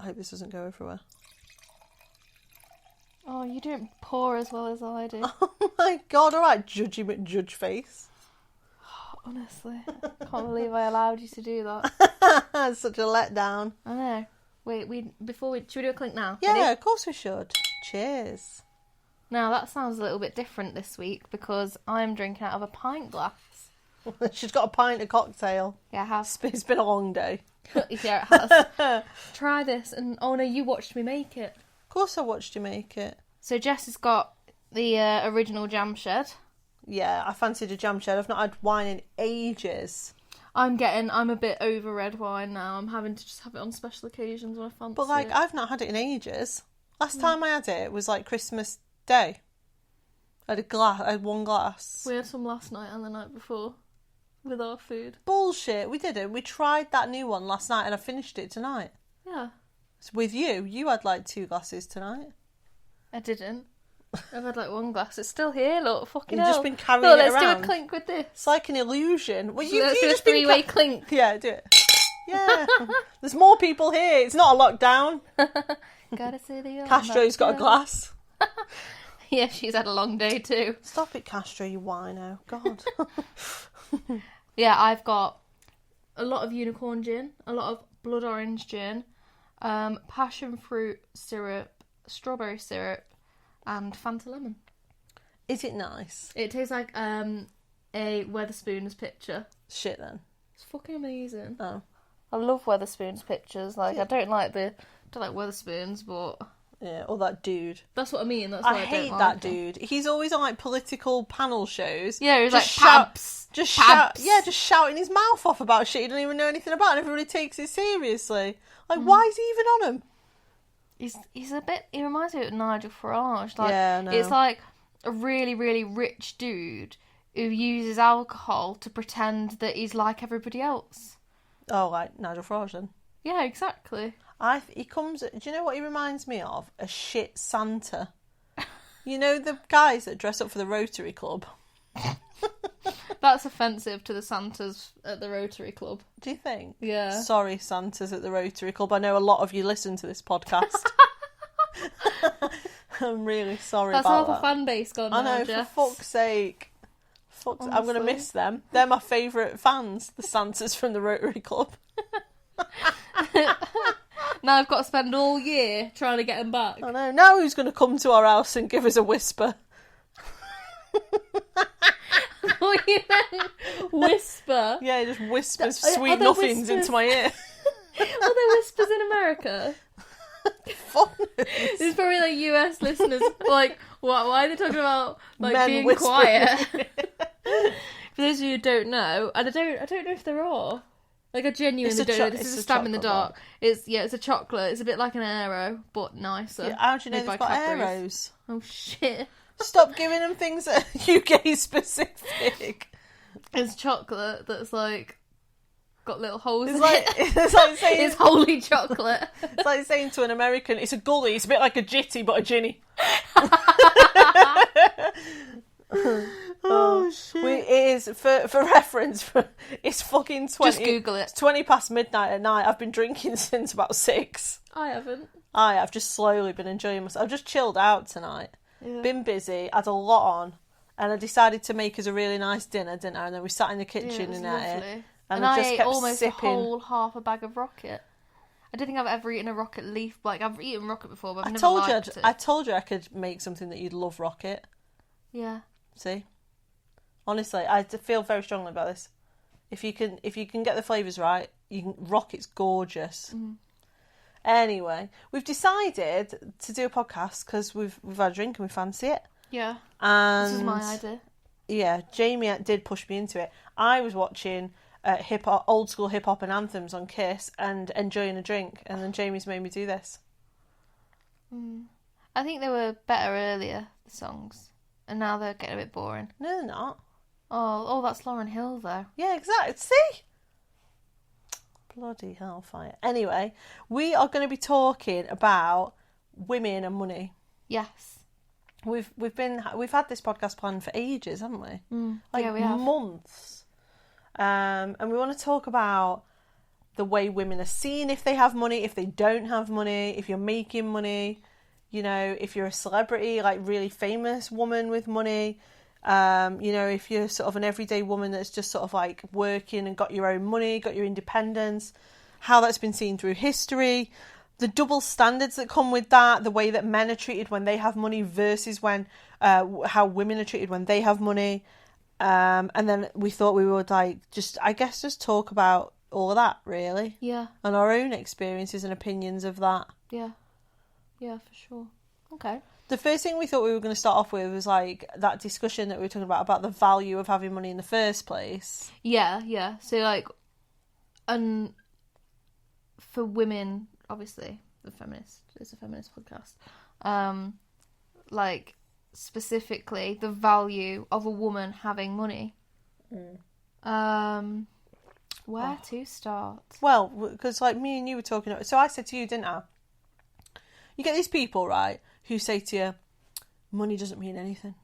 I hope this doesn't go everywhere. Oh, you don't pour as well as I do. Oh my God, alright, Judgy McJudge face. Honestly, I can't believe I allowed you to do that. Such a letdown. I know. Wait, should we do a clink now? Yeah, Ready? of course we should. Cheers. Now, that sounds a little bit different this week because I'm drinking out of a pint glass. She's got a pint of cocktail. Yeah, I have. It's been a long day. Yeah, it has. Try this, and oh no, you watched me make it. Of course I watched you make it. So Jess has got the original jam shed. Yeah, I fancied a jam shed. I've not had wine in ages. I'm a bit over red wine now. I'm having to just have it on special occasions when I fancy But like, it. I've not had it in ages. Last time I had it was like Christmas Day. I had one glass. We had some last night and the night before with our food. Bullshit, we didn't. We tried that new one last night and I finished it tonight. Yeah. It's with you. You had like 2 glasses tonight. I didn't. I've had like 1 glass. It's still here, look. Fucking You've hell. just been carrying look, it let's around. do a clink with this. It's like an illusion. Well, Let's do a 3-way clink. Yeah, do it. Yeah. There's more people here. It's not a lockdown. Gotta say the Castro's got a glass. Yeah, she's had a long day too. Stop it, Castro, you wino. God. Yeah, I've got a lot of unicorn gin, a lot of blood orange gin, passion fruit syrup, strawberry syrup, and Fanta lemon. Is it nice? It tastes like a Wetherspoons picture. Shit then. It's fucking amazing. Oh. I love Wetherspoons pictures. Like, I don't like Wetherspoons, but Yeah, or that dude. that's what I mean. That's why I hate don't that like him. dude. He's always on like political panel shows. Yeah, he was like, Just Pabs. just shouting his mouth off about shit he doesn't even know anything about, and everybody takes it seriously. Like, why is he even on him? He's a bit. He reminds me of Nigel Farage. Like, Yeah, I know. it's like a really, really rich dude who uses alcohol to pretend that he's like everybody else. Oh, like Nigel Farage then. Yeah, exactly. He comes. Do you know what he reminds me of? A shit Santa. You know the guys that dress up for the Rotary Club. That's offensive to the Santas at the Rotary Club. Do you think? Yeah. Sorry, Santas at the Rotary Club. I know a lot of you listen to this podcast. I'm really sorry That's about half that. a fan base gone I now, know, Jess. for fuck's sake. I'm going to Honestly. miss them. They're my favourite fans, the Santas from the Rotary Club. Now I've got to spend all year trying to get him back. I know. Now who's going to come to our house and give us a whisper? What you meant? Whisper? Yeah, he just whispers Are sweet there nothings whispers? into my ear. Are there whispers in America? Fuck. There's probably like US listeners like, why are they talking about like Men being whispering. quiet? For those of you who don't know, and I don't know if there are. Like, I genuinely don't know. This is a stab in the dark. It's a chocolate. It's a bit like an Aero, but nicer. Yeah, how do you know Made by they've got Cadbury's. arrows? Oh shit! Stop giving them things that are UK specific. It's chocolate that's like got little holes It's in like it. it's like saying It's holy chocolate. it's like saying to an American, it's a gully. It's a bit like a jitty, but a ginny. Oh shit! It is for reference. It's fucking 20. Just Google it. It's 20 past midnight at night. I've been drinking since about 6. I haven't. I've just slowly been enjoying myself. I've just chilled out tonight. Yeah. Been busy. Had a lot on, and I decided to make us a really nice dinner, didn't I? And then we sat in the kitchen and ate it. And I I just ate kept almost sipping. a whole half a bag of rocket. I don't think I've ever eaten a rocket leaf. Like, I've eaten rocket before, but I've never liked it. I told you I could make something that you'd love, rocket. Yeah. See, honestly, I feel very strongly about this. If you can get the flavours right, rocket's gorgeous. Mm. Anyway, we've decided to do a podcast because we've had a drink and we fancy it. Yeah. And This is my idea. yeah, Jamie did push me into it. I was watching old school hip hop and anthems on Kiss and enjoying a drink, and then Jamie's made me do this. I think they were better earlier, the songs. And now they're getting a bit boring. No, they're not. Oh, that's Lauryn Hill, though. Yeah, exactly. See? Bloody hellfire. Anyway, we are going to be talking about women and money. Yes. We've had this podcast planned for ages, haven't we? Yeah, we have. Months. And we want to talk about the way women are seen if they have money, if they don't have money, if you're making money, you know, if you're a celebrity, like really famous woman with money, you know, if you're sort of an everyday woman that's just sort of like working and got your own money, got your independence, how that's been seen through history, the double standards that come with that, the way that men are treated when they have money versus when how women are treated when they have money. And then we thought we would like just talk about all of that, really. Yeah. And our own experiences and opinions of that. Yeah. Yeah, for sure. Okay. The first thing we thought we were going to start off with was like that discussion that we were talking about the value of having money in the first place. Yeah, yeah. So like, and for women, obviously, it's a feminist podcast. Like specifically the value of a woman having money. Where to start? Well, because like me and you were talking, so I said to you, didn't I? You get these people, right, who say to you, money doesn't mean anything.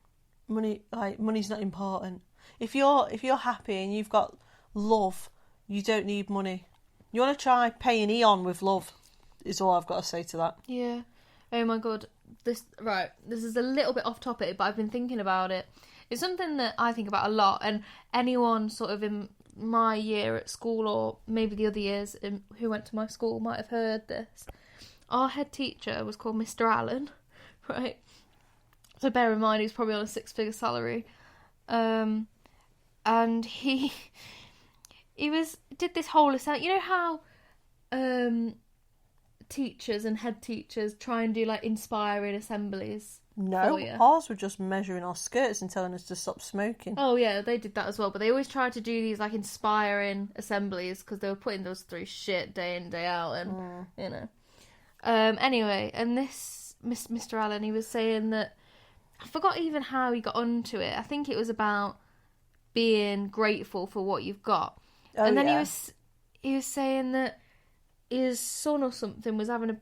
Money's not important. If you're happy and you've got love, you don't need money. You want to try paying Eon with love, is all I've got to say to that. Yeah. Oh my god. This is a little bit off topic, but I've been thinking about it. It's something that I think about a lot, and anyone sort of in my year at school, or maybe the other years who went to my school, might have heard this. Our head teacher was called Mr. Allen, right? So bear in mind, he was probably on a 6-figure salary. And he did this whole assembly. You know how teachers and head teachers try and do like inspiring assemblies? No, ours were just measuring our skirts and telling us to stop smoking. Oh yeah, they did that as well. But they always tried to do these like inspiring assemblies because they were putting those through shit day in, day out, and you know. Anyway, and this Mr. Allen, he was saying that, I forgot even how he got onto it. I think it was about being grateful for what you've got. Oh, and then yeah. he was saying that his son or something was having a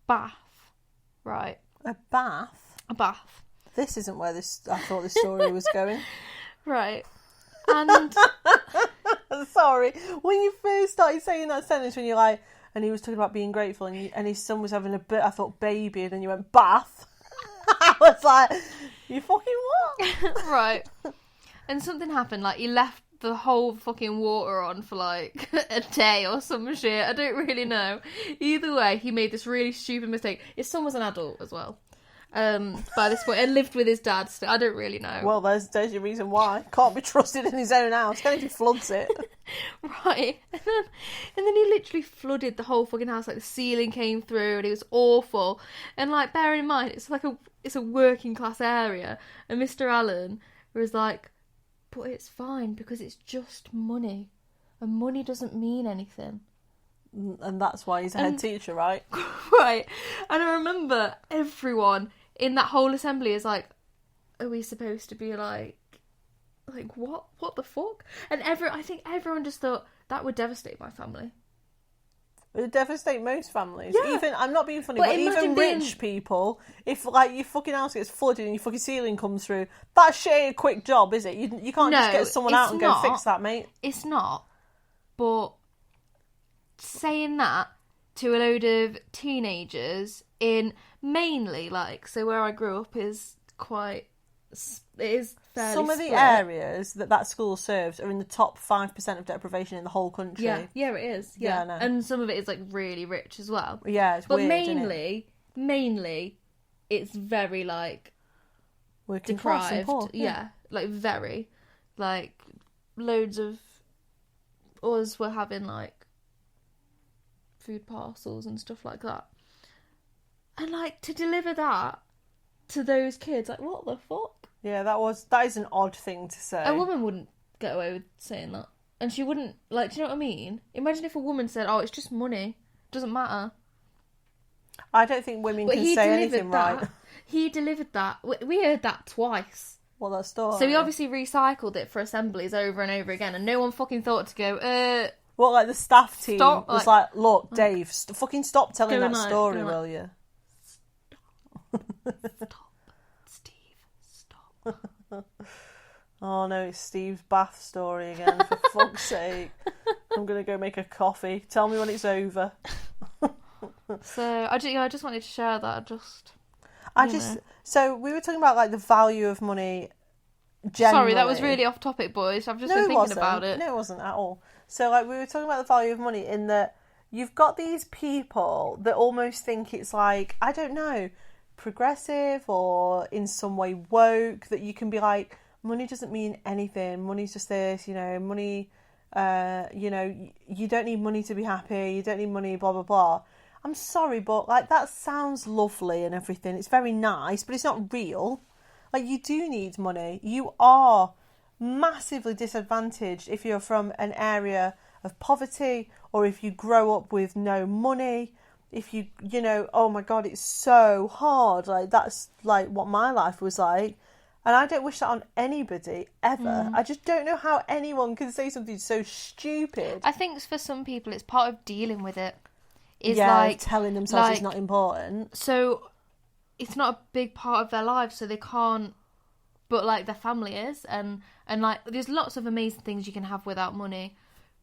bath, right? A bath? A bath. This isn't where I thought this story was going. Right. And sorry, when you first started saying that sentence, when you're like, and he was talking about being grateful, and his son was having a bit, I thought baby, and then you went bath. I was like, you fucking what? Right. And something happened, like he left the whole fucking water on for like a day or some shit. I don't really know. Either way, he made this really stupid mistake. His son was an adult as well. By this point, and lived with his dad. So I don't really know. Well, there's your reason why. Can't be trusted in his own house. Can't if he floods it. Right. And then he literally flooded the whole fucking house. Like the ceiling came through, and it was awful. And like, bear in mind, it's a working class area. And Mr. Allen was like, but it's fine because it's just money, and money doesn't mean anything. And that's why he's a head teacher, right? Right. And I remember everyone in that whole assembly is like, are we supposed to be like what the fuck? And I think everyone just thought that would devastate my family. It would devastate most families. Yeah. Even, I'm not being funny, But but even rich people, if like your fucking house gets flooded and your fucking ceiling comes through, that's shit ain't a quick job, is it? You can't just get someone out and go fix that, mate. It's not. But saying that to a load of teenagers in mainly like, so where I grew up is quite, it is fairly some of the split. areas that school serves are in the top 5% of deprivation in the whole country. Yeah, it is. Yeah, no. And some of it is like really rich as well. Yeah, it's but weird, mainly, it's very like working deprived. class and poor. Yeah, like very, like loads of us were having like food parcels and stuff like that, and like to deliver that to those kids, like what the fuck? Yeah, that is an odd thing to say. A woman wouldn't get away with saying that, and she wouldn't, like, do you know what I mean? Imagine if a woman said, "Oh, it's just money, doesn't matter." I don't think women can say anything right. He delivered that. We heard that twice. Well, that story. So he obviously recycled it for assemblies over and over again, and no one fucking thought to go, Well, like the staff team stop, was like, look, Dave, fucking stop telling that like, story, will you? Stop, Steve, stop. Oh no, it's Steve's bath story again, for fuck's sake. I'm going to go make a coffee. Tell me when it's over. So, I just wanted to share that, So, we were talking about, like, the value of money generally. Sorry, that was really off topic, boys. I've just been thinking about it. No, it wasn't at all. So, like, we were talking about the value of money in that you've got these people that almost think it's, like, I don't know, progressive or in some way woke, that you can be like, money doesn't mean anything. Money's just this, money, you don't need money to be happy. You don't need money, blah, blah, blah. I'm sorry, but, like, that sounds lovely and everything. It's very nice, but it's not real. Like, you do need money. You are massively disadvantaged if you're from an area of poverty or if you grow up with no money. If oh my God, it's so hard. Like, that's, like, what my life was like. And I don't wish that on anybody, ever. I just don't know how anyone can say something so stupid. I think for some people, it's part of dealing with it. Telling themselves it's not important. So, it's not a big part of their lives, so they can't... But, like, their family is. And like, there's lots of amazing things you can have without money.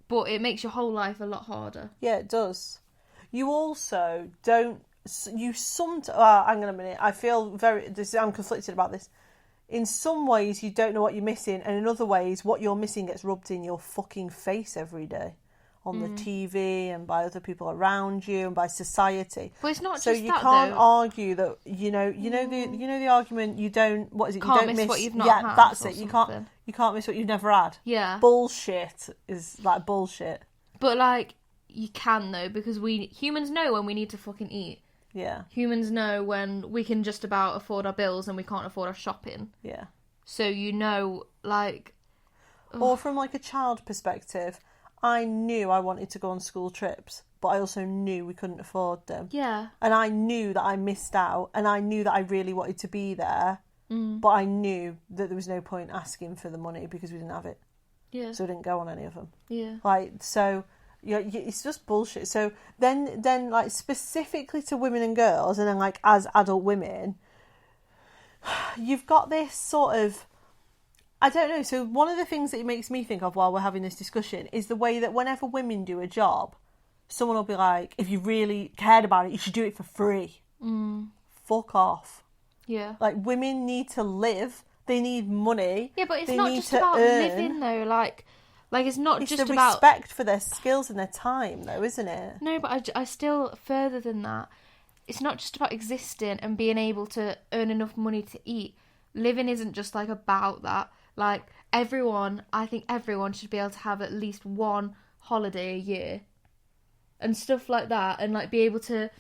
But it makes your whole life a lot harder. Yeah, it does. You also don't... hang on a minute. I feel I'm conflicted about this. In some ways, you don't know what you're missing, and in other ways, what you're missing gets rubbed in your fucking face every day, on the TV and by other people around you and by society. But it's not so just you that, can't though. argue that the argument you don't what is it you Can't don't miss miss what you've not yeah had that's or it you something. can't miss what you've never had. Yeah. Bullshit is like bullshit. But like you can though, because humans know when we need to fucking eat. Yeah. Humans know when we can just about afford our bills and we can't afford our shopping. Yeah. So like... Or from like a child perspective, I knew I wanted to go on school trips, but I also knew we couldn't afford them. Yeah. And I knew that I missed out, and I knew that I really wanted to be there, but I knew that there was no point asking for the money because we didn't have it. Yeah. So I didn't go on any of them. Yeah. Like, so... Yeah, it's just bullshit. So then, like, specifically to women and girls, and then, like, as adult women, you've got this sort of... I don't know. So one of the things that it makes me think of while we're having this discussion is the way that whenever women do a job, someone will be like, if you really cared about it, you should do it for free. Fuck off. Yeah. Like, women need to live. They need money. Yeah, but it's they not need just to about earn. living, though. Like, it's not It's just the about... respect for their skills and their time, though, isn't it? No, but I still, further than that, it's not just about existing and being able to earn enough money to eat. Living isn't just, like, about that. Like, I think everyone should be able to have at least one holiday a year. And stuff like that. And, like, be able to,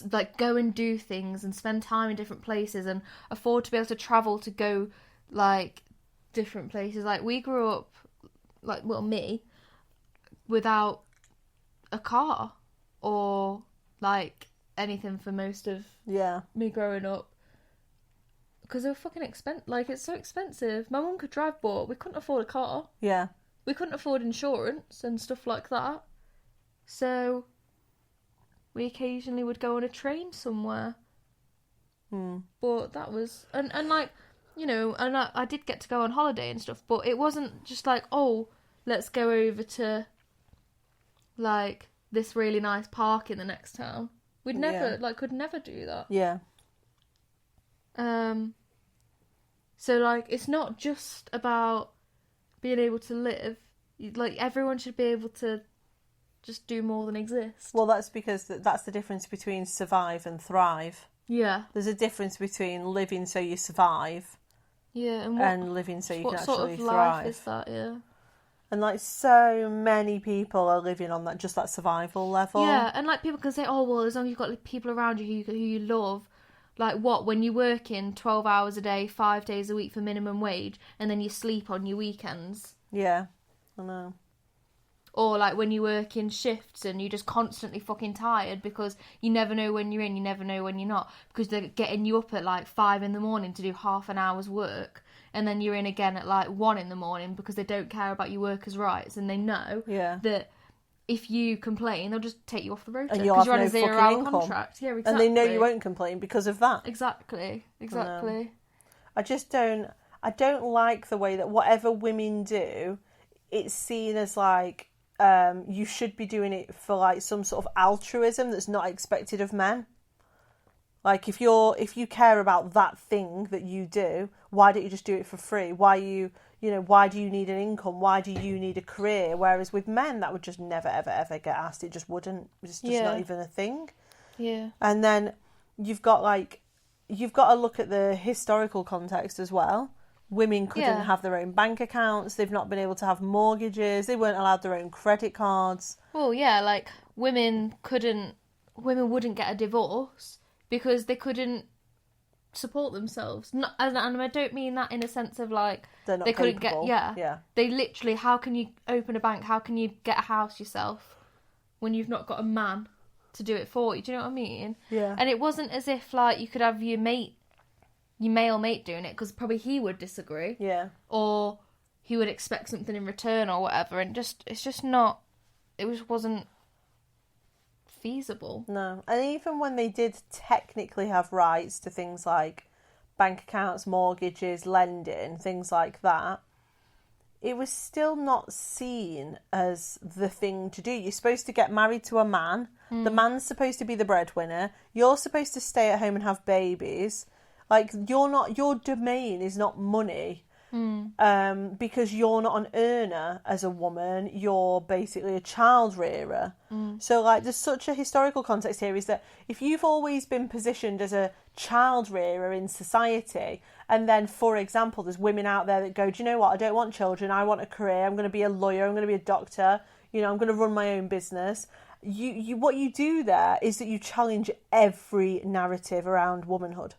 like, go and do things and spend time in different places and afford to be able to travel to go, like, different places. Like, we grew up... like, well, me, without a car or, like, anything for most of me growing up. Because they were fucking expensive. Like, it's so expensive. My mum could drive, but we couldn't afford a car. Yeah. We couldn't afford insurance and stuff like that. So, we occasionally would go on a train somewhere. But that was... And like... You know, and I did get to go on holiday and stuff, but it wasn't just like, oh, let's go over to, like, this really nice park in the next town. We'd never, could never do that. Yeah. So, like, it's not just about being able to live. Like, everyone should be able to just do more than exist. Well, that's because that's the difference between survive and thrive. Yeah. There's a difference between living so you survive... Yeah, and living so you can actually thrive. What sort of life is that, yeah? And, like, so many people are living on that survival level. Yeah, and, like, people can say, oh, well, as long as you've got like, people around you who you love, like, what, when you work in 12 hours a day, 5 days a week for minimum wage, and then you sleep on your weekends? Yeah, I know. Or, like, when you work in shifts and you're just constantly fucking tired because you never know when you're in, you never know when you're not. Because they're getting you up at, like, 5 in the morning to do half an hour's work. And then you're in again at, like, 1 in the morning because they don't care about your workers' rights. And they know that if you complain, they'll just take you off the road. Because you're on a 0-hour contract. Yeah, exactly. And they know you won't complain because of that. Exactly. I just don't... I don't like the way that whatever women do, it's seen as like you should be doing it for like some sort of altruism that's not expected of men. Like if you care about that thing that you do, why don't you just do it for free? Why why do you need an income? Why do you need a career? Whereas with men, that would just never, ever, ever get asked. It just wouldn't. It's just not even a thing. Yeah. And then you've got to look at the historical context as well. Women couldn't have their own bank accounts. They've not been able to have mortgages. They weren't allowed their own credit cards. Well, yeah, like women wouldn't get a divorce because they couldn't support themselves. Not, and I don't mean that in a sense of like they couldn't capable. get. They literally, how can you open a bank? How can you get a house yourself when you've not got a man to do it for you? Do you know what I mean? Yeah. And it wasn't as if like you could have your male mate doing it, because probably he would disagree. Yeah. Or he would expect something in return or whatever, and it wasn't feasible. No. And even when they did technically have rights to things like bank accounts, mortgages, lending, things like that, it was still not seen as the thing to do. You're supposed to get married to a man. The man's supposed to be the breadwinner. You're supposed to stay at home and have babies. Like, your domain is not money. Because you're not an earner as a woman. You're basically a child rearer. So, like, there's such a historical context here, is that if you've always been positioned as a child rearer in society, and then, for example, there's women out there that go, do you know what, I don't want children, I want a career, I'm going to be a lawyer, I'm going to be a doctor, I'm going to run my own business. What you do there is that you challenge every narrative around womanhood.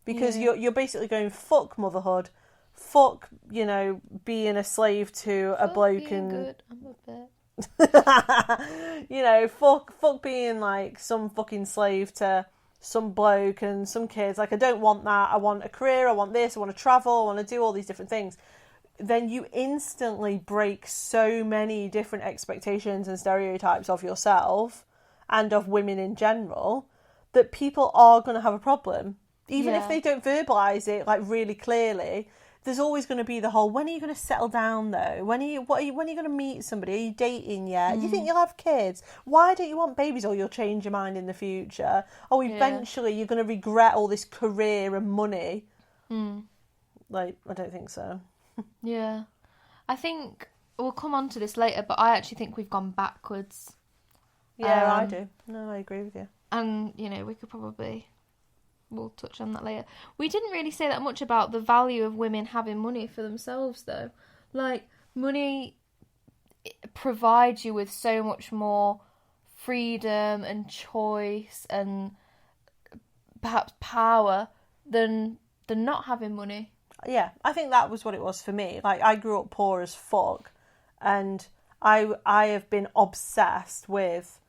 Because you're basically going, fuck motherhood, fuck, being a slave to a bloke and... good. I'm a bit. Fuck being like some fucking slave to some bloke and some kids. Like, I don't want that. I want a career, I want this, I want to travel, I want to do all these different things. Then you instantly break so many different expectations and stereotypes of yourself and of women in general that people are going to have a problem. Even if they don't verbalise it like really clearly, there's always going to be the whole, when are you going to settle down though? When are you going to meet somebody? Are you dating yet? Do you think you'll have kids? Why don't you want babies? Or you'll change your mind in the future? Oh, eventually you're going to regret all this career and money. Like, I don't think so. Yeah. I think we'll come on to this later, but I actually think we've gone backwards. Yeah, I do. No, I agree with you. And, we could probably... We'll touch on that later. We didn't really say that much about the value of women having money for themselves, though. Like, money provides you with so much more freedom and choice and perhaps power than not having money. Yeah, I think that was what it was for me. Like, I grew up poor as fuck, and I have been obsessed with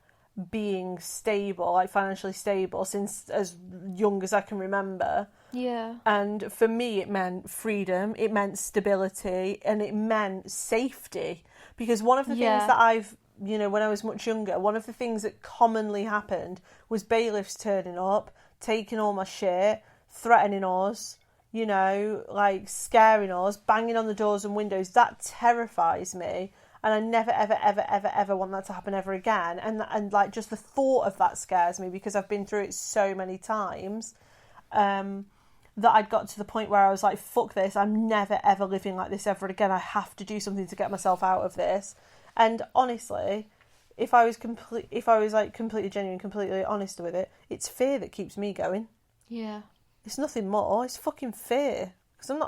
being stable, like financially stable, since as young as I can remember. Yeah. And for me, it meant freedom, it meant stability, and it meant safety. Because one of the things that I've, when I was much younger, one of the things that commonly happened was bailiffs turning up, taking all my shit, threatening us, like scaring us, banging on the doors and windows. That terrifies me. And I never, ever, ever, ever, ever want that to happen ever again. And like, just the thought of that scares me, because I've been through it so many times, that I'd got to the point where I was like, fuck this, I'm never, ever living like this ever again. I have to do something to get myself out of this. And honestly, if I was like completely genuine, completely honest with it, it's fear that keeps me going. Yeah. It's nothing more. It's fucking fear. Because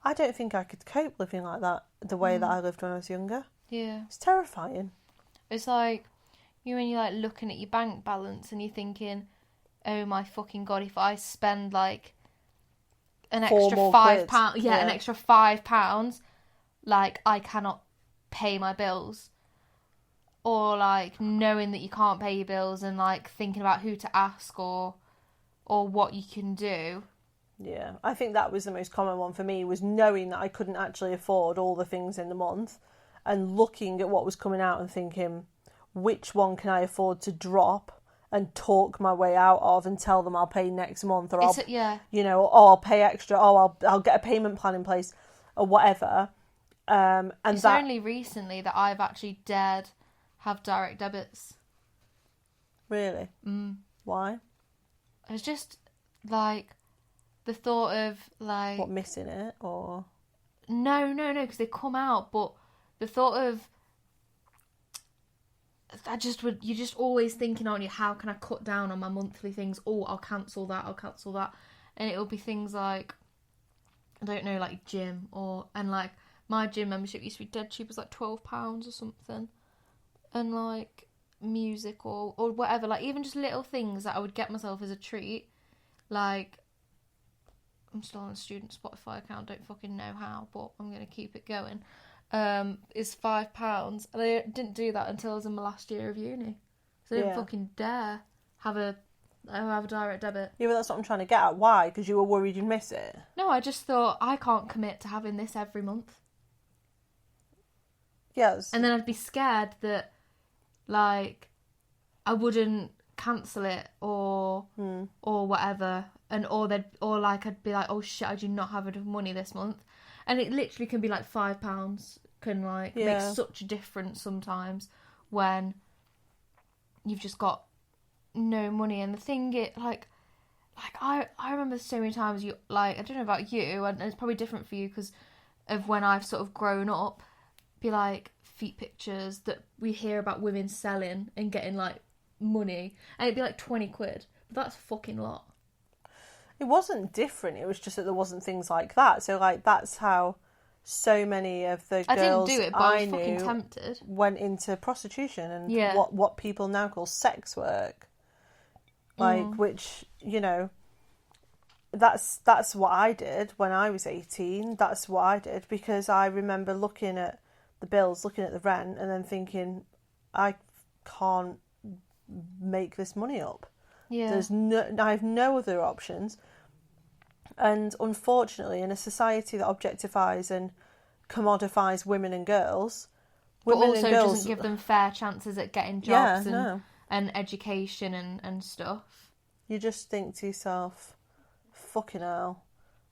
I don't think I could cope living like that, the way that I lived when I was younger. Yeah. It's terrifying. It's like, when you're like looking at your bank balance and you're thinking, oh my fucking God, if I spend like an extra £5, an extra £5, like I cannot pay my bills. Or like knowing that you can't pay your bills and like thinking about who to ask or what you can do. Yeah, I think that was the most common one for me, was knowing that I couldn't actually afford all the things in the month and looking at what was coming out and thinking, which one can I afford to drop and talk my way out of and tell them I'll pay next month, or I'll I'll pay extra, I'll get a payment plan in place or whatever. And it's only recently that I've actually dared have direct debits. Really? Why? It's just like the thought of like what, missing it or no, because they come out, but the thought of you're just always thinking, aren't you, how can I cut down on my monthly things? Oh, I'll cancel that, and it'll be things like, I don't know, like gym, and like my gym membership used to be dead cheap, it was like £12 or something, and like music or whatever, like even just little things that I would get myself as a treat, like I'm still on a student Spotify account, don't fucking know how, but I'm gonna keep it going. Is £5, and I didn't do that until I was in my last year of uni, so I didn't fucking dare have a direct debit. Yeah, but that's what I'm trying to get at. Why? Because you were worried you'd miss it? No, I just thought I can't commit to having this every month. Yes. And then I'd be scared that like I wouldn't cancel it or whatever, and or I'd be like, oh shit, I do not have enough money this month. And it literally can be like £5 can like make such a difference sometimes when you've just got no money. And the thing I remember so many times, you like, I don't know about you, and it's probably different for you because of when I've sort of grown up, be like feet pictures that we hear about women selling and getting like money, and it'd be like 20 quid, but that's a fucking lot. It wasn't different, it was just that there wasn't things like that. So like that's how so many of the girls I didn't do it, but I was fucking tempted, went into prostitution and what people now call sex work, like which, you know, that's what I did when I was 18. That's what I did, because I remember looking at the bills, looking at the rent, and then thinking, I can't make this money up. Yeah. I have no other options. And unfortunately, in a society that objectifies and commodifies women and girls, but also doesn't give them fair chances at getting jobs and education and stuff. You just think to yourself, fucking hell,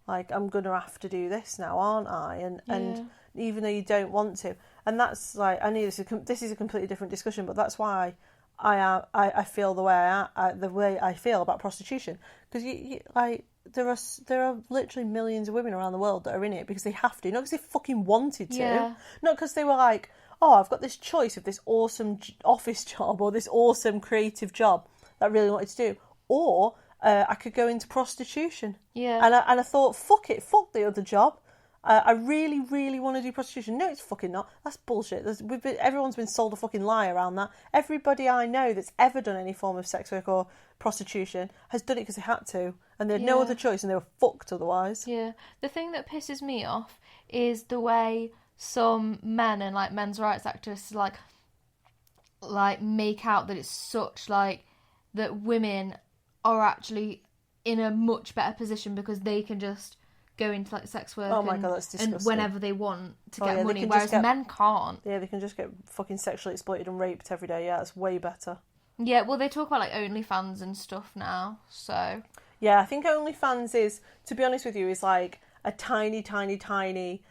like, I'm going to have to do this now, aren't I? And even though you don't want to. And that's like, I know this is a completely different discussion, but that's why I feel the way I feel about prostitution, because you like there are literally millions of women around the world that are in it because they have to, not because they fucking wanted to, not because they were like, oh, I've got this choice of this awesome office job or this awesome creative job that I really wanted to do, or I could go into prostitution. And I thought, fuck it, fuck the other job. I really, really want to do prostitution. No, it's fucking not. That's bullshit. Everyone's been sold a fucking lie around that. Everybody I know that's ever done any form of sex work or prostitution has done it because they had to, and they had no other choice, and they were fucked otherwise. Yeah. The thing that pisses me off is the way some men and like men's rights activists like make out that it's such like that women are actually in a much better position because they can just go into like sex work God, that's disgusting. And whenever they want to get money, whereas men can't. Yeah, they can just get fucking sexually exploited and raped every day. Yeah, it's way better. Yeah, well, they talk about like OnlyFans and stuff now, so... Yeah, I think OnlyFans is, to be honest with you, is like a tiny, tiny, tiny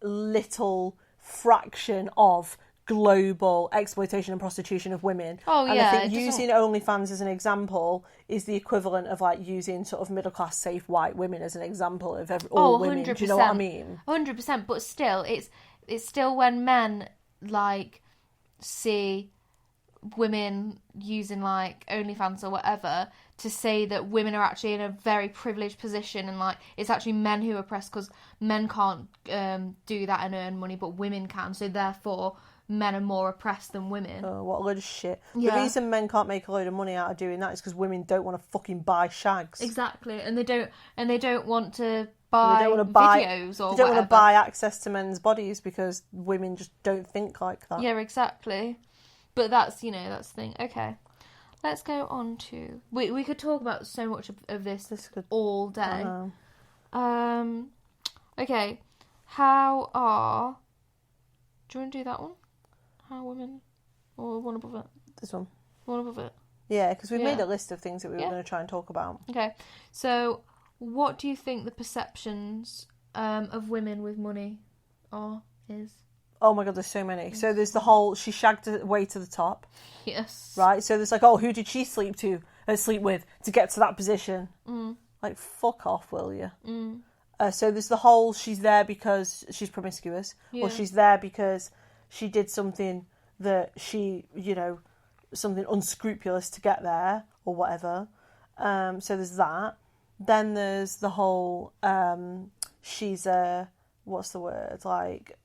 little fraction of global exploitation and prostitution of women. Oh, and yeah. I think using OnlyFans as an example is the equivalent of like using sort of middle class safe white women as an example of all women. 100%. Do you know what I mean? 100%. But still, it's still when men like see women using like OnlyFans or whatever to say that women are actually in a very privileged position, and like it's actually men who are oppressed because men can't do that and earn money, but women can. So therefore, men are more oppressed than women. Oh, what a load of shit. Yeah. The reason men can't make a load of money out of doing that is because women don't want to fucking buy shags. Exactly, and they don't want to buy videos or whatever. They don't want to buy access to men's bodies because women just don't think like that. Yeah, exactly. But that's, that's the thing. Okay, let's go on to... We could talk about so much of this all day. Okay, do you want to do that one? How women... Or one above it? This one. One above it? Yeah, because we've Yeah. made a list of things that we were going to try and talk about. Okay, so what do you think the perceptions of women with money is? Oh my god, there's so many. So there's the whole, she shagged her way to the top. Yes. Right? So there's like, oh, who did she sleep with to get to that position? Like, fuck off, will you? So there's the whole, she's there because she's promiscuous. Yeah. Or she's there because she did something that she, you know, something unscrupulous to get there, or whatever. So there's that. Then there's the whole, she's what's the word? Like,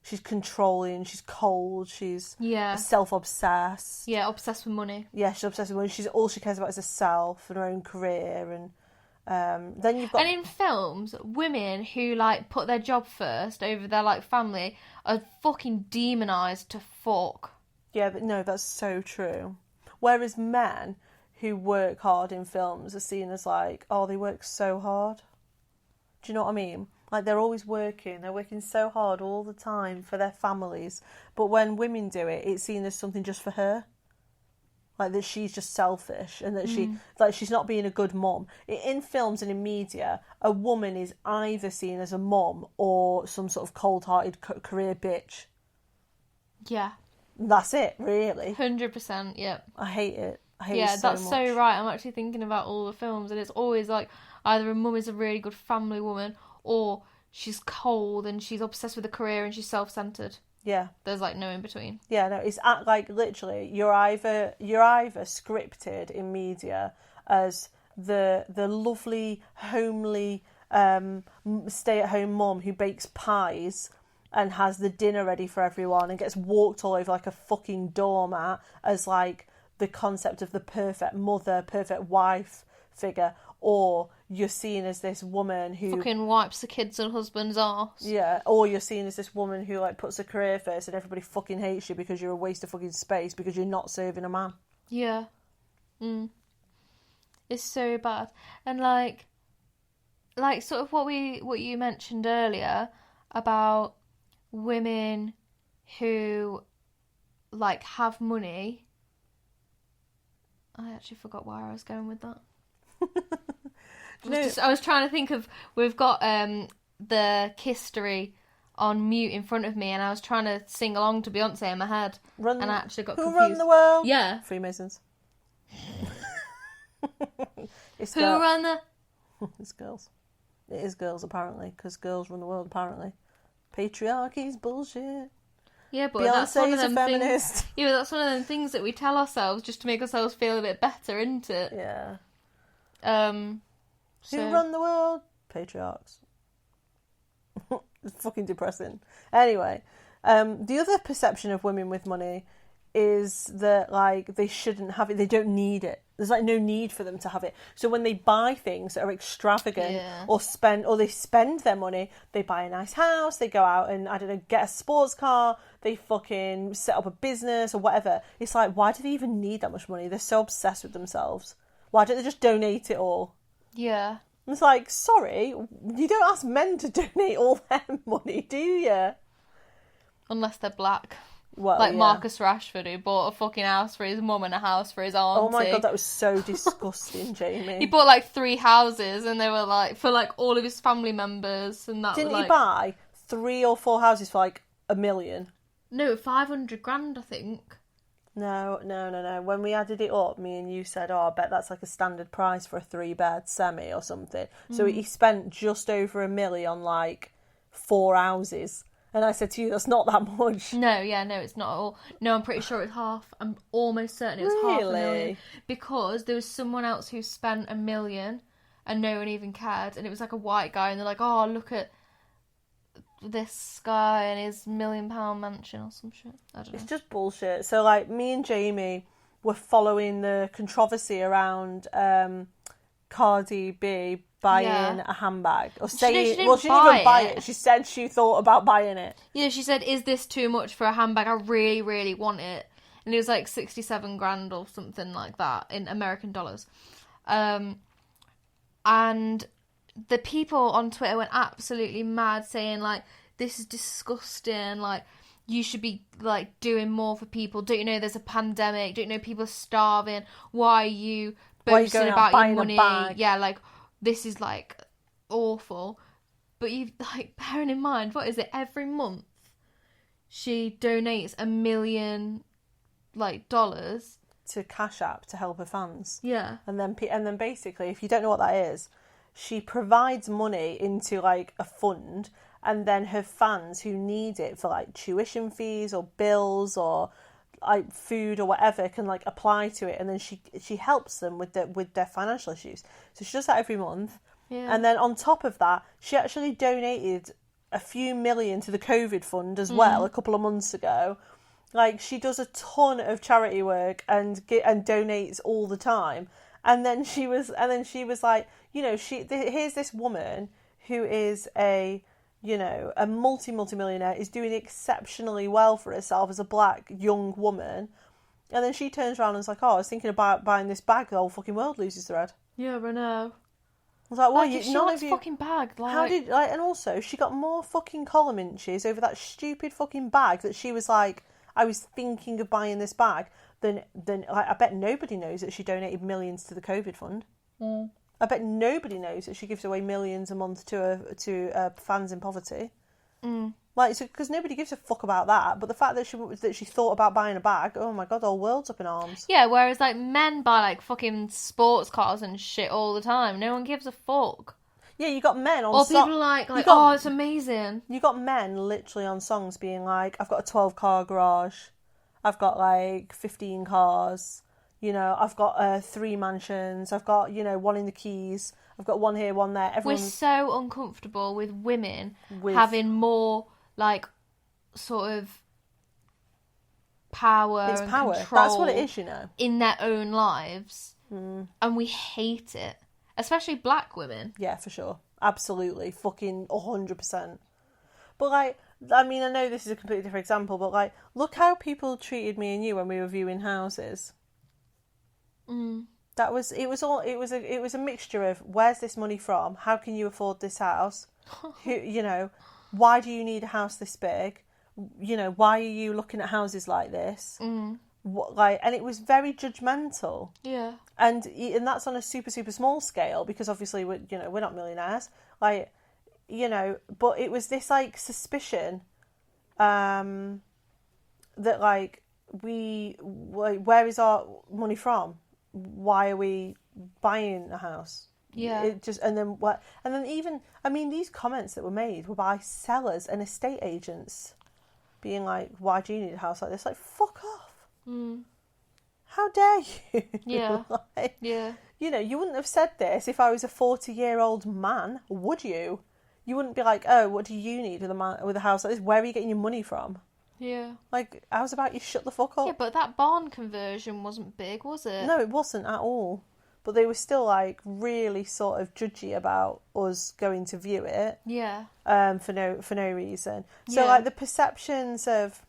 she's controlling, she's cold, she's self-obsessed. Yeah, obsessed with money. Yeah, she's obsessed with money. All she cares about is herself and her own career. And then you've got... And in films, women who, like, put their job first over their, like, family are fucking demonised to fuck. Yeah, but no, that's so true. Whereas men who work hard in films are seen as like, oh, they work so hard. Do you know what I mean? Like, they're always working. They're working so hard all the time for their families. But when women do it, it's seen as something just for her. Like, that she's just selfish and that she's not being a good mum. In films and in media, a woman is either seen as a mum or some sort of cold-hearted career bitch. Yeah. That's it, really. 100%, yeah. I hate it. I hate it so much. Yeah, that's so right. I'm actually thinking about all the films, and it's always like either a mum is a really good family woman, or she's cold and she's obsessed with a career and she's self-centered. Yeah. There's like no in between. Yeah, no, it's like literally you're either scripted in media as the lovely, homely, stay-at-home mum who bakes pies and has the dinner ready for everyone and gets walked all over like a fucking doormat as like the concept of the perfect mother, perfect wife figure, or you're seen as this woman who fucking wipes the kids and husband's arse. Yeah, or you're seen as this woman who like puts her career first and everybody fucking hates you because you're a waste of fucking space because you're not serving a man. Yeah. It's so bad. And like sort of what you mentioned earlier about women who like have money. I actually forgot where I was going with that. I was trying to think of, we've got the History on mute in front of me, and I was trying to sing along to Beyonce in my head, and I actually got confused. Who run the world? Yeah. Freemasons. Who run the... It's girls. It is girls, apparently, because girls run the world, apparently. Patriarchy's bullshit. Yeah, but Beyonce's that's one of them a feminist. things. Yeah, but that's one of them things that we tell ourselves just to make ourselves feel a bit better, isn't it? Yeah. So... Who run the world? Patriarchs. It's fucking depressing. Anyway, the other perception of women with money is that like they shouldn't have it. They don't need it. There's like no need for them to have it. So when they buy things that are extravagant or they spend their money, they buy a nice house, they go out and I don't know, get a sports car, they fucking set up a business or whatever. It's like, why do they even need that much money? They're so obsessed with themselves. Why don't they just donate it all? Yeah. It's like, sorry, you don't ask men to donate all their money, do you? Unless they're black. Well, like Marcus Rashford, who bought a fucking house for his mum and a house for his auntie. Oh my god, that was so disgusting, Jamie. He bought like 3 houses, and they were like for like all of his family members, and that. Didn't he buy 3 or 4 houses for like $1 million? No, 500 grand, I think. No. When we added it up, me and you said, oh, I bet that's like a standard price for a 3-bed semi or something. So he spent just over $1 million on like 4 houses. And I said to you, that's not that much. No, it's not at all. No, I'm pretty sure it's half. I'm almost certain it was half $1 million. Because there was someone else who spent $1 million and no one even cared. And it was like a white guy, and they're like, oh, look at this guy and his £1 million mansion or some shit. I don't know. It's just bullshit. So, like, me and Jamie were following the controversy around cardi-b buying a handbag. Or saying, she didn't even buy it. She said she thought about buying it. Yeah, she said, is this too much for a handbag? I really, really want it. And it was like 67 grand or something like that in American dollars. And the people on Twitter went absolutely mad saying, like, this is disgusting, like, you should be, like, doing more for people. Don't you know there's a pandemic? Don't you know people are starving? Why are you boasting about your money? Yeah, like, this is, like, awful. But you, like, bearing in mind, what is it? Every month she donates $1 million, like, dollars to Cash App to help her fans. Yeah. And then basically, if you don't know what that is, she provides money into, like, a fund, and then her fans who need it for, like, tuition fees or bills or, like, food or whatever can, like, apply to it, and then she helps them with their financial issues. So she does that every month. Yeah. And then on top of that, she actually donated a few million to the COVID fund as well a couple of months ago. Like, she does a ton of charity work and donates all the time. And then she was like, you know, here's this woman who is a multi-millionaire, is doing exceptionally well for herself as a black young woman. And then she turns around and is like, oh, I was thinking about buying this bag, the whole fucking world loses their head. Yeah, I know. I was like, well, Like, she wants a fucking bag. Like... How did, like, and also, she got more fucking column inches over that stupid fucking bag that she was like, I was thinking of buying this bag, than like, I bet nobody knows that she donated millions to the COVID fund. I bet nobody knows that she gives away millions a month to fans in poverty. Like, so, because nobody gives a fuck about that, but the fact that she thought about buying a bag, oh my god, the whole world's up in arms. Yeah, whereas, like, men buy, like, fucking sports cars and shit all the time. No one gives a fuck. Yeah, you got men on... Or people like oh, it's amazing. You got men literally on songs being like, I've got a 12-car garage, I've got, like, 15 cars, you know, I've got 3 mansions, I've got, you know, 1 in the Keys, I've got 1 here, 1 there. We're so uncomfortable with women having more... like, sort of power it's and power. Control That's what it is, you know. In their own lives. And we hate it. Especially black women. Yeah, for sure. Absolutely. Fucking 100%. But, like, I mean, I know this is a completely different example, but, like, look how people treated me and you when we were viewing houses. It was a mixture of, where's this money from? How can you afford this house? Who, you know... Why do you need a house this big? You know, why are you looking at houses like this? What, like, and it was very judgmental. Yeah. And that's on a super, super small scale, because obviously we're not millionaires. Like, you know, but it was this, like, suspicion that, like, where is our money from? Why are we buying a house? Yeah. It just, and then even, I mean, these comments that were made were by sellers and estate agents being like, why do you need a house like this? Like, fuck off. How dare you? Yeah. Like, yeah. You know, you wouldn't have said this if I was a 40-year-old man, would you? You wouldn't be like, oh, what do you need with a house like this? Where are you getting your money from? Yeah. Like, how's about you shut the fuck up? Yeah, but that barn conversion wasn't big, was it? No, it wasn't at all. But they were still, like, really sort of judgy about us going to view it. Yeah. For no reason. So, Yeah. like, the perceptions of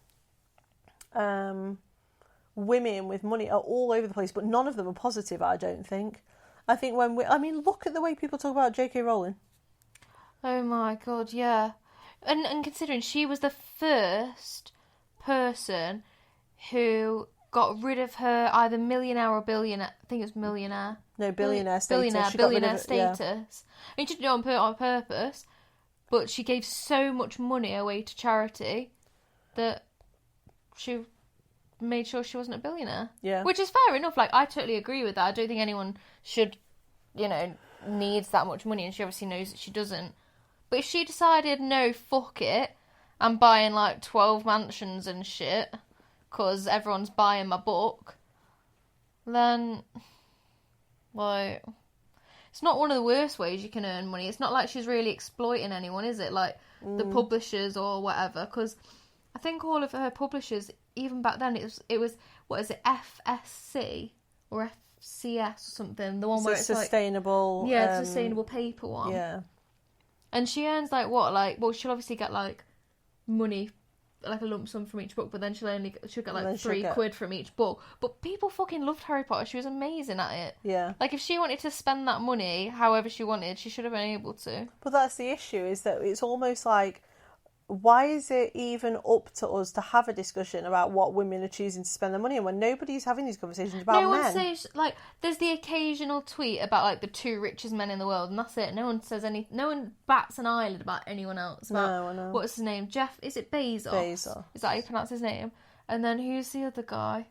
women with money are all over the place, but none of them are positive, I don't think. I think look at the way people talk about J.K. Rowling. Oh my god, yeah. And considering she was the first person who got rid of her either millionaire or billionaire. I think it was millionaire. No, billionaire status. Billionaire status. Yeah. I mean, she didn't do it on purpose, but she gave so much money away to charity that she made sure she wasn't a billionaire. Yeah. Which is fair enough. Like, I totally agree with that. I don't think anyone should, needs that much money, and she obviously knows that she doesn't. But if she decided, no, fuck it, I'm buying, like, 12 mansions and shit, because everyone's buying my book, then, like, it's not one of the worst ways you can earn money. It's not like she's really exploiting anyone, is it? Like, the publishers or whatever, because I think all of her publishers, even back then, it was what is it, FSC or FCS or something, the one where it's sustainable, like... Yeah, the sustainable paper one. Yeah. And she earns, like, what? Like, well, she'll obviously get, like, money, like a lump sum from each book, but then she'll get like £3 from each book. But people fucking loved Harry Potter. She was amazing at it. Yeah. Like, if she wanted to spend that money however she wanted, she should have been able to. But that's the issue, is that it's almost like why is it even up to us to have a discussion about what women are choosing to spend their money on when nobody's having these conversations about no men? one says, like, there's the occasional tweet about, like, the 2 richest men in the world, and that's it. No one says no one bats an eyelid about anyone else. About, No, I know. what's his name? Jeff, is it Bezos? Bezos. Is that how you pronounce his name? And then who's the other guy?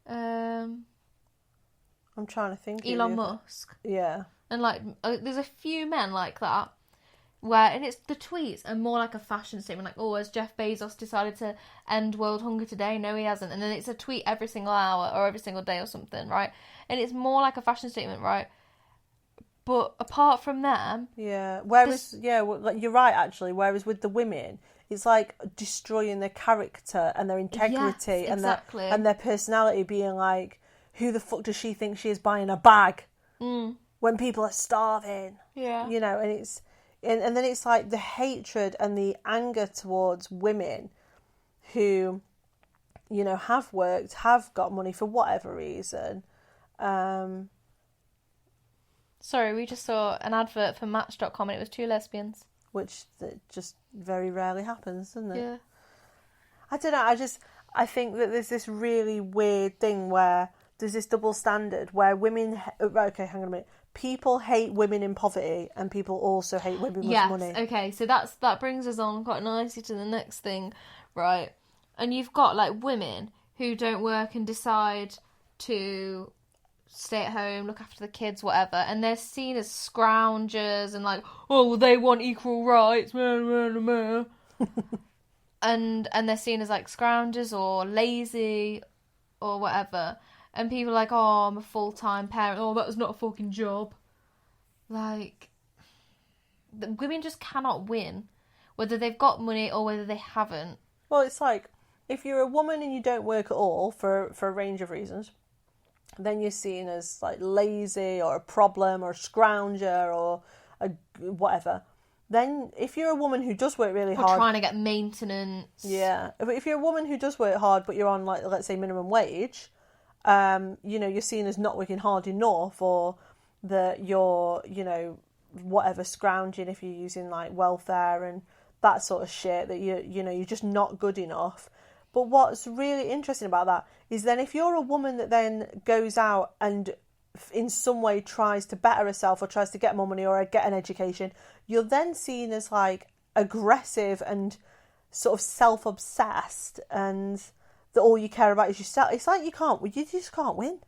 I'm trying to think. Elon Musk. Yeah. And, like, there's a few men like that. Where, and it's the tweets are more like a fashion statement, like, oh, has Jeff Bezos decided to end world hunger today? No, he hasn't. And then it's a tweet every single hour or every single day or something, right? And it's more like a fashion statement, right? But apart from them... Yeah, whereas, you're right, actually. Whereas with the women, it's like destroying their character and their integrity yes, exactly. and their personality, being like, who the fuck does she think she is buying a bag when people are starving? Yeah. You know, and it's... And then it's like the hatred and the anger towards women who, you know, have worked, have got money for whatever reason. Sorry, we just saw an advert for Match.com and it was 2 lesbians. Which just very rarely happens, doesn't it? Yeah. I don't know, I think that there's this really weird thing where there's this double standard where women... Okay, hang on a minute. People hate women in poverty and people also hate women with money. Yes, okay, so that brings us on quite nicely to the next thing, right? And you've got, like, women who don't work and decide to stay at home, look after the kids, whatever, and they're seen as scroungers and, like, oh, well, they want equal rights, and they're seen as, like, scroungers or lazy or whatever. And people are like, oh, I'm a full-time parent. Oh, that was not a fucking job. Like, the women just cannot win. Whether they've got money or whether they haven't. Well, it's like, if you're a woman and you don't work at all for a range of reasons, then you're seen as, like, lazy or a problem or a scrounger or a whatever. Then, if you're a woman who does work really hard... Or trying to get maintenance. Yeah. If you're a woman who does work hard, but you're on, like, let's say minimum wage... you know, you're seen as not working hard enough, or that you're, you know, whatever, scrounging if you're using, like, welfare and that sort of shit, that you know, you're just not good enough. But what's really interesting about that is then if you're a woman that then goes out and in some way tries to better herself or tries to get more money or get an education, you're then seen as, like, aggressive and sort of self-obsessed and... that all you care about is yourself. It's like you just can't win.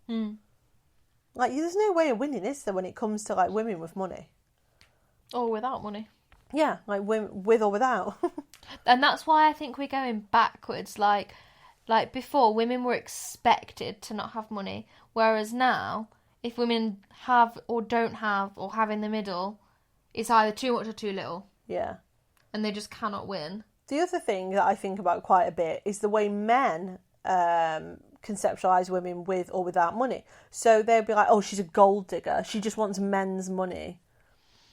Like, there's no way of winning, is there, when it comes to, like, women with money? Or without money. Yeah, like, with or without. And that's why I think we're going backwards. Like before, women were expected to not have money. Whereas now, if women have or don't have or have in the middle, it's either too much or too little. Yeah. And they just cannot win. The other thing that I think about quite a bit is the way men conceptualise women with or without money. So they'll be like, oh, she's a gold digger. She just wants men's money.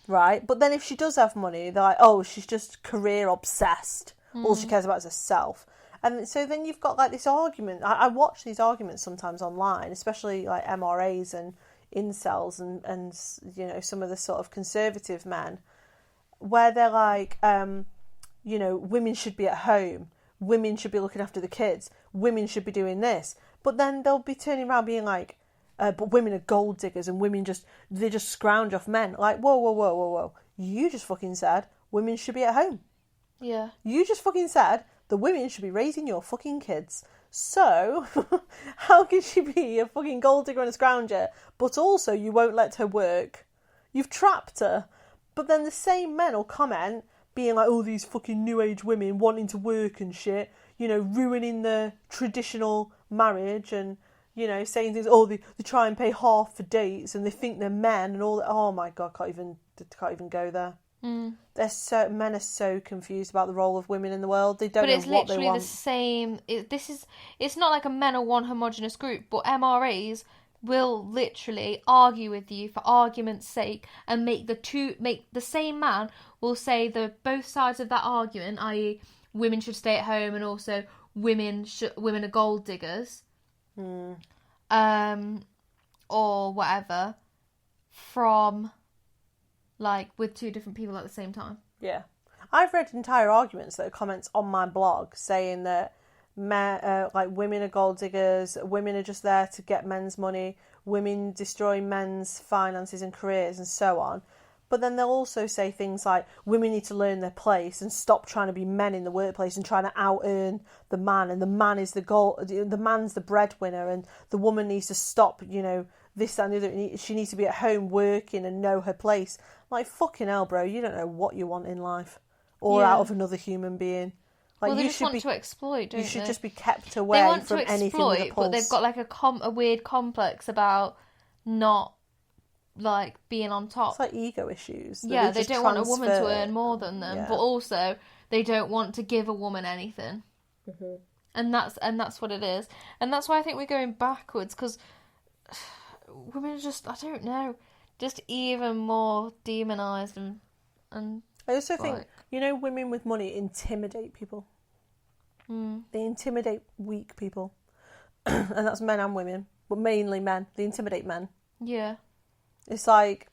Right? But then if she does have money, they're like, oh, she's just career obsessed. All she cares about is herself. And so then you've got, like, this argument. I watch these arguments sometimes online, especially, like, MRAs and incels and you know, some of the sort of conservative men, where they're like... you know, women should be at home. Women should be looking after the kids. Women should be doing this. But then they'll be turning around being like, but women are gold diggers and women they just scrounge off men. Like, whoa. You just fucking said women should be at home. Yeah. You just fucking said the women should be raising your fucking kids. So, how can she be a fucking gold digger and a scrounger, but also you won't let her work? You've trapped her. But then the same men will comment... being like, oh, these fucking new age women wanting to work and shit, you know, ruining the traditional marriage and, you know, saying things, oh, they try and pay half for dates and they think they're men and all that. Oh my God, can't even go there. Men are so confused about the role of women in the world. They don't know what they want. But it's literally the same. It's not like a men are one homogenous group, but MRAs will literally argue with you for argument's sake and make the same man will say both sides of that argument, i.e. women should stay at home and also women are gold diggers, or whatever, from, like, with 2 different people at the same time. Yeah. I've read entire arguments that are comments on my blog saying that like women are gold diggers, women are just there to get men's money, women destroy men's finances and careers and so on. But then they'll also say things like women need to learn their place and stop trying to be men in the workplace and trying to out-earn the man, and the man is the man's the breadwinner, and the woman needs to stop, you know, this and the other. She needs to be at home working and know her place. Like, fucking hell, bro, you don't know what you want in life or out of another human being. Like, well, they you just should want to exploit, don't they? You should just be kept away they want from to anything with a exploit, pulse. but they've got like a weird complex about not like being on top. It's like ego issues. Yeah, they don't want a woman to earn more than them, Yeah. but also they don't want to give a woman anything. Mm-hmm. And that's what it is. And that's why I think we're going backwards, because women are just, I don't know, just even more demonised and I also think, you know, women with money intimidate people. They intimidate weak people. And that's men and women, but mainly men. They intimidate men. Yeah. It's like,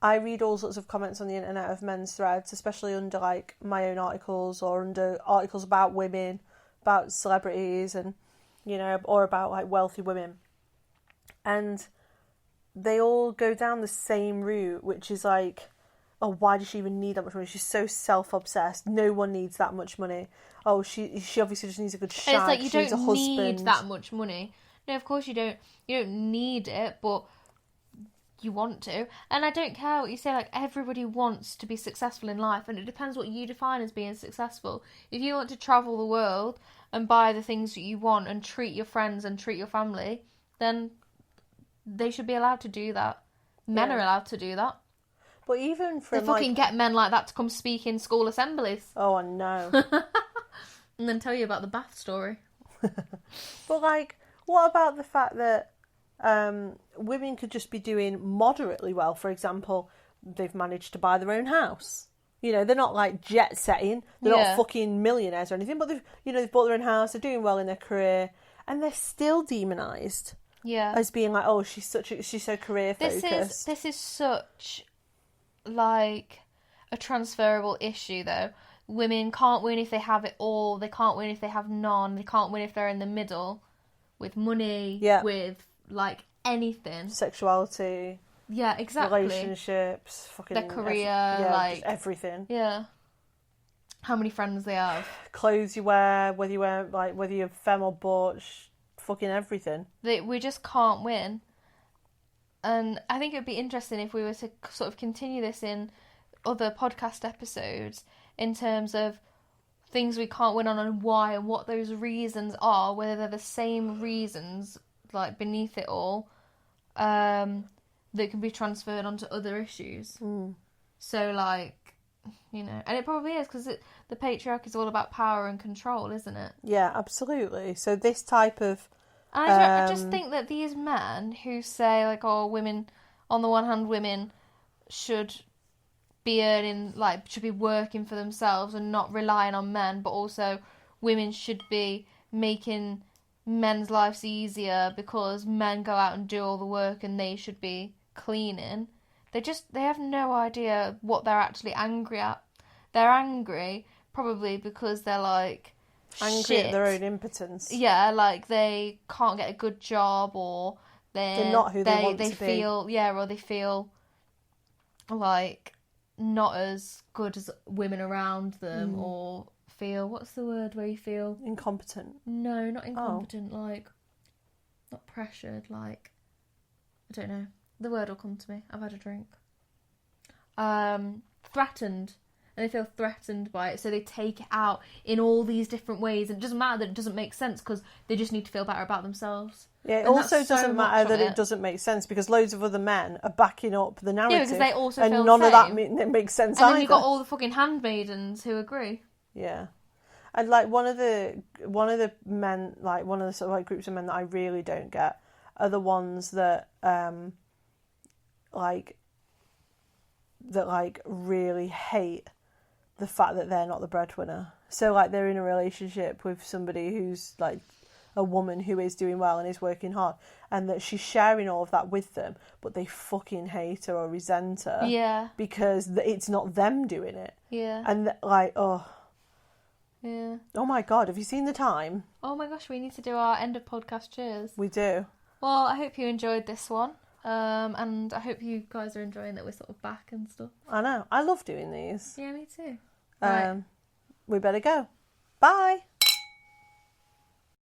I read all sorts of comments on the internet of men's threads, especially under like my own articles or under articles about women, about celebrities, and, you know, or about like wealthy women. And they all go down the same route, which is like, oh, why does she even need that much money? She's so self-obsessed. No one needs that much money. Oh, she obviously just needs a good shag. And it's like, you she needs don't a husband. need that much money. No, of course you don't. You don't need it, but you want to. And I don't care what you say, like, everybody wants to be successful in life, and it depends what you define as being successful. If you want to travel the world and buy the things that you want and treat your friends and treat your family, then they should be allowed to do that. Men are allowed to do that. But even from they fucking get men like that to come speak in school assemblies. Oh, I know. And then tell you about the bath story. But, like, what about the fact that women could just be doing moderately well? For example, they've managed to buy their own house. You know, they're not, like, jet-setting. They're not fucking millionaires or anything. But, they've bought their own house. They're doing well in their career. And they're still demonised. Yeah. As being like, oh, she's so career-focused. This is such, like, a transferable issue, though. Women can't win if they have it all. They can't win if they have none. They can't win if they're in the middle with money, with, like, anything. Sexuality. Yeah, exactly. Relationships. Fucking their career, like... everything. Yeah. How many friends they have. Clothes you wear, whether you're femme or butch, fucking everything. We just can't win. And I think it would be interesting if we were to sort of continue this in other podcast episodes in terms of things we can't win on and why and what those reasons are, whether they're the same reasons, like, beneath it all, that can be transferred onto other issues. So, like, you know, and it probably is, because the patriarchy is all about power and control, isn't it? Yeah, absolutely. So this type of... I just think that these men who say, like, oh, women, on the one hand, women should be earning, like, should be working for themselves and not relying on men, but also women should be making men's lives easier because men go out and do all the work and they should be cleaning. They have no idea what they're actually angry at. They're angry probably because they're, like, angry at their own impotence. Yeah, like, they can't get a good job, or they're not who they want to feel, be. Yeah, or they feel like not as good as women around them, or feel, what's the word where you feel? Incompetent. No, not incompetent, like, not pressured, like, I don't know. The word will come to me. I've had a drink. Threatened. And they feel threatened by it, so they take it out in all these different ways. And it doesn't matter that it doesn't make sense, because they just need to feel better about themselves. Yeah, it also doesn't matter that it doesn't make sense, because loads of other men are backing up the narrative. Yeah, because they also and feel none the of that same. makes sense either. And then either. you've got all the fucking handmaidens who agree. Yeah. And, like, one of the men, like, one of the sort of, like, groups of men that I really don't get are the ones that really hate the fact that they're not the breadwinner. So, like, they're in a relationship with somebody who's, like, a woman who is doing well and is working hard, and that she's sharing all of that with them, but they fucking hate her or resent her. Yeah. Because it's not them doing it. Yeah. And like, oh. Yeah. Oh my God, have you seen the time? Oh my gosh, we need to do our end of podcast cheers. We do. Well, I hope you enjoyed this one. And I hope you guys are enjoying that we're sort of back and stuff. I know. I love doing these. Yeah, me too. We better go. Bye.